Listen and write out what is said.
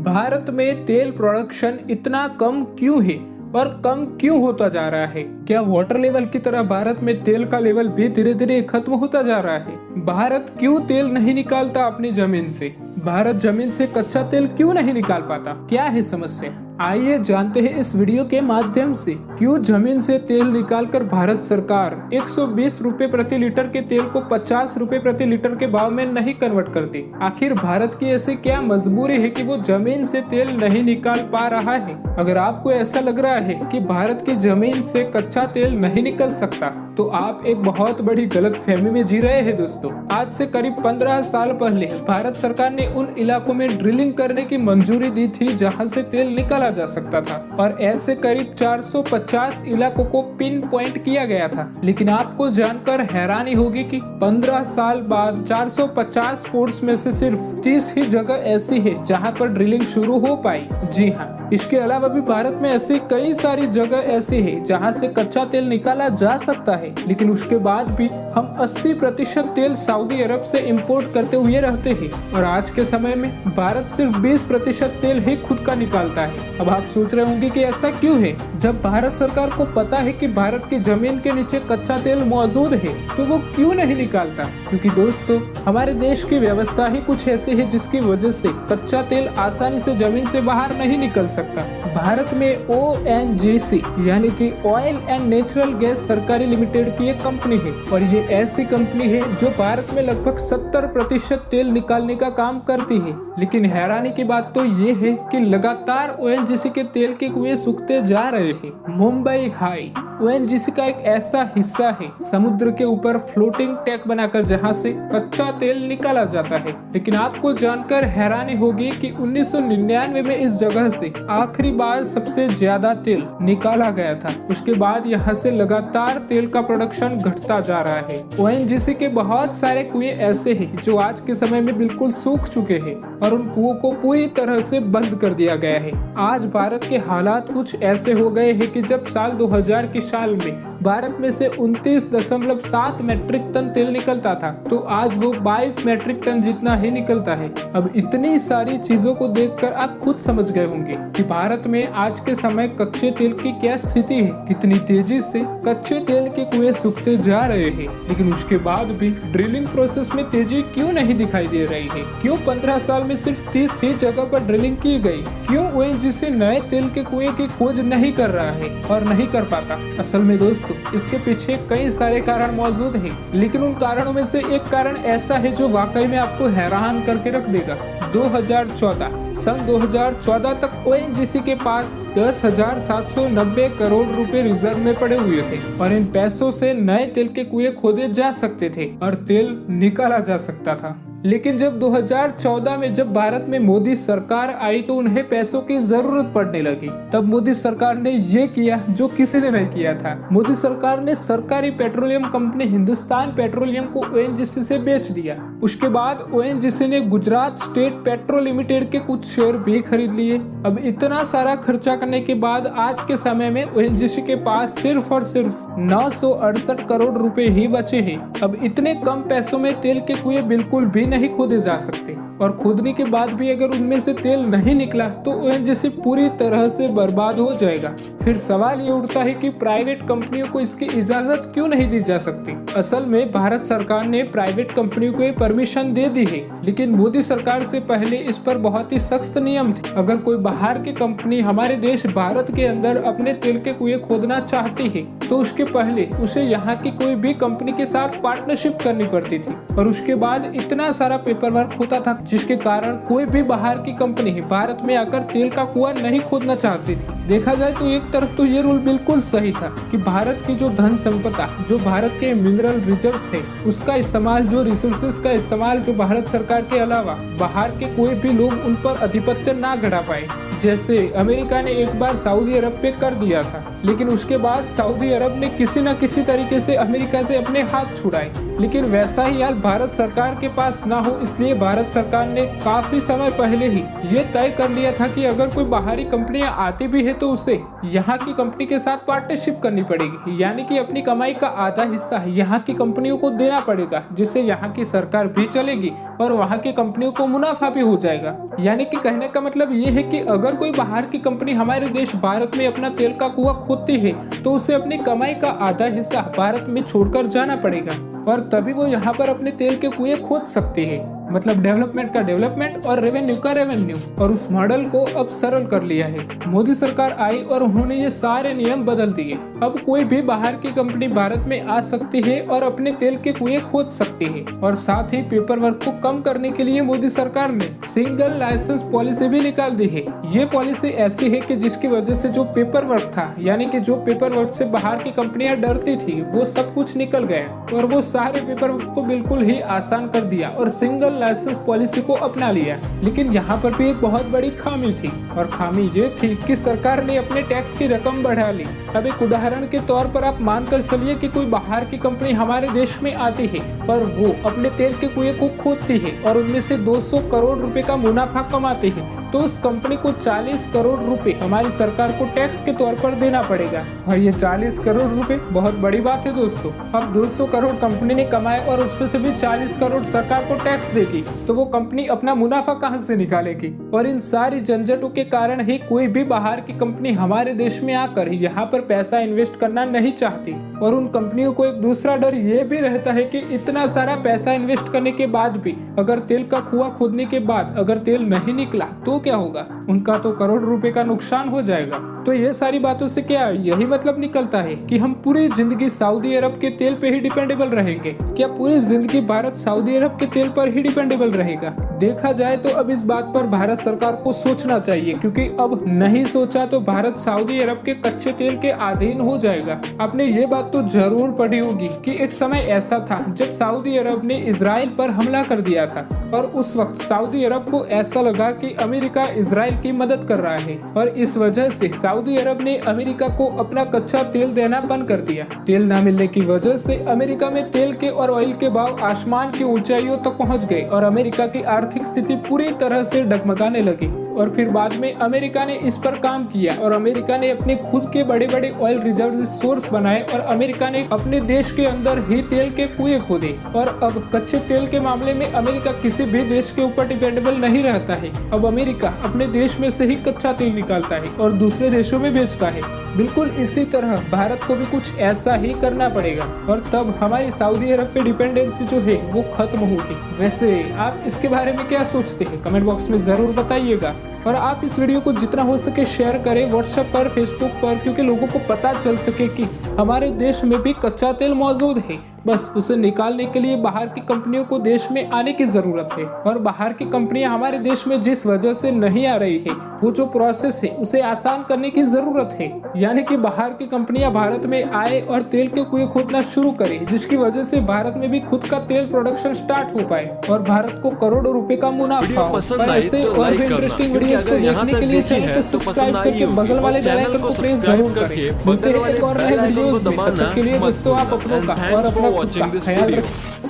भारत में तेल प्रोडक्शन इतना कम क्यों है और कम क्यों होता जा रहा है? क्या वाटर लेवल की तरह भारत में तेल का लेवल भी धीरे धीरे खत्म होता जा रहा है? भारत क्यों तेल नहीं निकालता अपनी जमीन से? भारत जमीन से कच्चा तेल क्यों नहीं निकाल पाता? क्या है समस्या? आइए जानते हैं इस वीडियो के माध्यम से क्यों जमीन से तेल निकालकर भारत सरकार 120 रुपए प्रति लीटर के तेल को 50 रुपए प्रति लीटर के भाव में नहीं कन्वर्ट करती। आखिर भारत की ऐसी क्या मजबूरी है कि वो जमीन से तेल नहीं निकाल पा रहा है? अगर आपको ऐसा लग रहा है कि भारत की जमीन से कच्चा तेल नहीं निकल सकता तो आप एक बहुत बड़ी गलतफहमी में जी रहे हैं दोस्तों। आज से करीब 15 साल पहले भारत सरकार ने उन इलाकों में ड्रिलिंग करने की मंजूरी दी थी जहां से तेल निकाला जा सकता था और ऐसे करीब 450 इलाकों को पिन पॉइंट किया गया था। लेकिन आपको जानकर हैरानी होगी कि 15 साल बाद 450 पोर्ट्स में से सिर्फ 30 ही जगह ऐसी है जहां पर ड्रिलिंग शुरू हो पाई। जी हाँ, इसके अलावा भी भारत में ऐसी कई सारी जगह ऐसी है जहां से कच्चा तेल निकाला जा सकता है, लेकिन उसके बाद भी हम 80% तेल सऊदी अरब से इंपोर्ट करते हुए रहते हैं और आज के समय में भारत सिर्फ 20% तेल ही खुद का निकालता है। अब आप सोच रहे होंगे कि ऐसा क्यों है? जब भारत सरकार को पता है कि भारत की जमीन के नीचे कच्चा तेल मौजूद है तो वो क्यों नहीं निकालता? क्योंकि दोस्तों, हमारे देश की व्यवस्था ही कुछ ऐसी है जिसकी वजह से कच्चा तेल आसानी से जमीन से बाहर नहीं निकल सकता। भारत में ONGC यानी कि ऑयल एंड नेचुरल गैस सरकारी लिमिटेड की एक कंपनी है और ये ऐसी कंपनी है जो भारत में लगभग 70% तेल निकालने का काम करती है। लेकिन हैरानी की बात तो ये है कि लगातार ONGC के तेल के कुएं सूखते जा रहे हैं। मुंबई हाई ONGC का एक ऐसा हिस्सा है समुद्र के ऊपर फ्लोटिंग टैंक बनाकर जहां से कच्चा तेल निकाला जाता है। लेकिन आपको जानकर हैरानी होगी कि 1999 में इस जगह से आखिरी बार सबसे ज्यादा तेल निकाला गया था। उसके बाद यहाँ से लगातार तेल का प्रोडक्शन घटता जा रहा है। ONGC के बहुत सारे कुएं ऐसे हैं जो आज के समय में बिल्कुल सूख चुके हैं और उन कुओं को पूरी तरह से बंद कर दिया गया है। आज भारत के हालात कुछ ऐसे हो गए हैं कि जब साल 2000 की साल में भारत में से 29.7 मैट्रिक टन तेल निकलता था तो आज वो 22 मैट्रिक टन जितना ही निकलता है। अब इतनी सारी चीजों को देखकर आप खुद समझ गए होंगे कि भारत में आज के समय कच्चे तेल की क्या स्थिति है। कितनी तेजी से कच्चे तेल के कुएं सूखते जा रहे हैं, लेकिन उसके बाद भी ड्रिलिंग प्रोसेस में तेजी क्यों नहीं दिखाई दे रही है? क्यों 15 साल में सिर्फ 30 ही जगह पर ड्रिलिंग की गई? क्यों ONGC नए तेल के कुएं की खोज नहीं कर रहा है और नहीं कर पाता? असल में दोस्तों, इसके पीछे कई सारे कारण मौजूद हैं, लेकिन उन कारणों में से एक कारण ऐसा है जो वाकई में आपको हैरान करके रख देगा। 2014 तक ONGC के पास 10,790 करोड़ रुपए रिजर्व में पड़े हुए थे और इन पैसों से नए तेल के कुएं खोदे जा सकते थे और तेल निकाला जा सकता था। लेकिन जब 2014 में जब भारत में मोदी सरकार आई तो उन्हें पैसों की जरूरत पड़ने लगी। तब मोदी सरकार ने ये किया जो किसी ने नहीं किया था। मोदी सरकार ने सरकारी पेट्रोलियम कंपनी हिंदुस्तान पेट्रोलियम को ONGC से बेच दिया। उसके बाद ONGC ने गुजरात स्टेट पेट्रोल लिमिटेड के कुछ शेयर भी खरीद लिए। अब इतना सारा खर्चा करने के बाद आज के समय में ONGC के पास सिर्फ और सिर्फ 968 करोड़ रुपए ही बचे हैं। अब इतने कम पैसों में तेल के कुएं बिल्कुल भी नहीं खोदे जा सकते और खोदने के बाद भी अगर उनमें से तेल नहीं निकला तो ONGC पूरी तरह से बर्बाद हो जाएगा। फिर सवाल ये उठता है कि प्राइवेट कंपनियों को इसकी इजाजत क्यों नहीं दी जा सकती? असल में भारत सरकार ने प्राइवेट कंपनियों को परमिशन दे दी है, लेकिन मोदी सरकार से पहले इस पर बहुत ही सख्त नियम थे। अगर कोई बाहर की कंपनी हमारे देश भारत के अंदर अपने तेल के कुएं खोदना चाहती है तो उसके पहले उसे यहाँ की कोई भी कंपनी के साथ पार्टनरशिप करनी पड़ती थी और उसके बाद इतना सारा पेपर वर्क होता था जिसके कारण कोई भी बाहर की कंपनी भारत में आकर तेल का कुआं नहीं खोदना चाहती थी। देखा जाए तो एक तरफ तो ये रूल बिल्कुल सही था कि भारत की जो धन संपदा, जो भारत के मिनरल रिजर्व्स है, उसका इस्तेमाल, जो रिसोर्सेज का इस्तेमाल जो भारत सरकार के अलावा बाहर के कोई भी लोग उन पर आधिपत्य ना गढ़ा पाए। जैसे अमेरिका ने एक बार सऊदी अरब पे कर दिया था, लेकिन उसके बाद सऊदी अरब ने किसी न किसी तरीके से अमेरिका से अपने हाथ छुड़ाए, लेकिन वैसा ही हाल भारत सरकार के पास ना हो, इसलिए भारत सरकार ने काफी समय पहले ही ये तय कर लिया था कि अगर कोई बाहरी कंपनियां आती भी है तो उसे यहाँ की कंपनी के साथ पार्टनरशिप करनी पड़ेगी, यानी कि अपनी कमाई का आधा हिस्सा यहाँ की कंपनियों को देना पड़ेगा, जिससे यहाँ की सरकार भी चलेगी और वहाँ की कंपनियों को मुनाफा भी हो जाएगा। यानी कि कहने का मतलब ये है कि अगर कोई बाहर की कंपनी हमारे देश भारत में अपना तेल का कुआं खोदती है तो उसे अपनी कमाई का आधा हिस्सा भारत में छोड़कर जाना पड़ेगा और तभी वो यहाँ पर अपने तेल के कुएं खोद सकते हैं। मतलब डेवलपमेंट का डेवलपमेंट और रेवेन्यू का रेवेन्यू, और उस मॉडल को अब सरल कर लिया है। मोदी सरकार आई और उन्होंने ये सारे नियम बदल दिए। अब कोई भी बाहर की कंपनी भारत में आ सकती है और अपने तेल के कुएं खोद सकती है। और साथ ही पेपर वर्क को कम करने के लिए मोदी सरकार ने सिंगल लाइसेंस पॉलिसी भी निकाल दी है। ये पॉलिसी ऐसी है कि जिसकी वजह से जो पेपर वर्क था, यानी कि जो पेपर वर्क से बाहर की कंपनियां डरती थी, वो सब कुछ निकल गया और वो सारे पेपर वर्क को बिल्कुल ही आसान कर दिया और सिंगल लाइसेंस पॉलिसी को अपना लिया। लेकिन यहाँ पर भी एक बहुत बड़ी खामी थी, और खामी ये थी कि सरकार ने अपने टैक्स की रकम बढ़ा ली। अब एक उदाहरण के तौर पर आप मानकर चलिए कि कोई बाहर की कंपनी हमारे देश में आती है और वो अपने तेल के कुएं को खोदती है और उनमें से 200 करोड़ रुपए का मुनाफा कमाती है, तो उस कंपनी को 40 करोड़ रुपए हमारी सरकार को टैक्स के तौर पर देना पड़ेगा। और ये 40 करोड़ रुपए बहुत बड़ी बात है दोस्तों। अब 200 करोड़ कंपनी ने कमाए और उसमें से भी 40 करोड़ सरकार को टैक्स देगी, तो वो कंपनी अपना मुनाफा कहां से निकालेगी। और इन सारी झंझटों के कारण ही कोई भी बाहर की कंपनी हमारे देश में आकर यहाँ पर पैसा इन्वेस्ट करना नहीं चाहती। और उन कंपनियों को एक दूसरा डर ये भी रहता है कि इतना सारा पैसा इन्वेस्ट करने के बाद भी अगर तेल का कुआं खोदने के बाद अगर तेल नहीं निकला तो क्या होगा, उनका तो करोड़ रुपए का नुकसान हो जाएगा। तो ये सारी बातों से क्या यही मतलब निकलता है कि हम पूरी जिंदगी सऊदी अरब के तेल पे ही डिपेंडेबल रहेंगे? क्या पूरी जिंदगी भारत सऊदी अरब के तेल पर ही डिपेंडेबल रहेगा? देखा जाए तो अब इस बात पर भारत सरकार को सोचना चाहिए, क्योंकि अब नहीं सोचा तो भारत सऊदी अरब के कच्चे तेल के अधीन हो जाएगा। आपने ये बात तो जरूर पढ़ी होगी कि एक समय ऐसा था जब सऊदी अरब ने इजराइल पर हमला कर दिया था और उस वक्त सऊदी अरब को ऐसा लगा कि अमेरिका इजराइल की मदद कर रहा है और इस वजह से सऊदी अरब ने अमेरिका को अपना कच्चा तेल देना बंद कर दिया। तेल न मिलने की वजह से अमेरिका में तेल के और ऑयल के भाव आसमान की ऊंचाइयों तक पहुंच गए और अमेरिका की आर्थिक स्थिति पूरी तरह से डगमगाने लगी। और फिर बाद में अमेरिका ने इस पर काम किया और अमेरिका ने अपने खुद के बड़े बड़े ऑयल रिजर्व सोर्स बनाए और अमेरिका ने अपने देश के अंदर ही तेल के कुएं खोदे। और अब कच्चे तेल के मामले में अमेरिका किसी भी देश के ऊपर डिपेंडेबल नहीं रहता है। अब अमेरिका अपने देश में से ही कच्चा तेल निकालता है और दूसरे देशों में बेचता है। बिल्कुल इसी तरह भारत को भी कुछ ऐसा ही करना पड़ेगा और तब हमारी सऊदी अरब पे डिपेंडेंसी जो है वो खत्म होगी। वैसे आप इसके बारे में क्या सोचते हैं? कमेंट बॉक्स में जरूर बताइएगा। और आप इस वीडियो को जितना हो सके शेयर करें व्हाट्सएप पर, फेसबुक पर, क्योंकि लोगों को पता चल सके कि हमारे देश में भी कच्चा तेल मौजूद है। बस उसे निकालने के लिए बाहर की कंपनियों को देश में आने की जरूरत है। और बाहर की कंपनियां हमारे देश में जिस वजह से नहीं आ रही है, वो जो प्रोसेस है उसे आसान करने की जरूरत है। यानी कि बाहर की कंपनियां भारत में आए और तेल के कुएं खोदना शुरू करें, जिसकी वजह से भारत में भी खुद का तेल प्रोडक्शन स्टार्ट हो पाए और भारत को करोड़ों रुपए का मुनाफा हो। पर ऐसे और भी इंटरेस्टिंग वीडियोस को देखने के लिए चैनल को सब्सक्राइब करके बगल वाले बेल आइकन को प्रेस जरूर करें। मिलते हैं एक और नए वीडियोस में। तब तक के लिए दोस्तों आप अपनों का और अपना खुद का ख्याल रखें।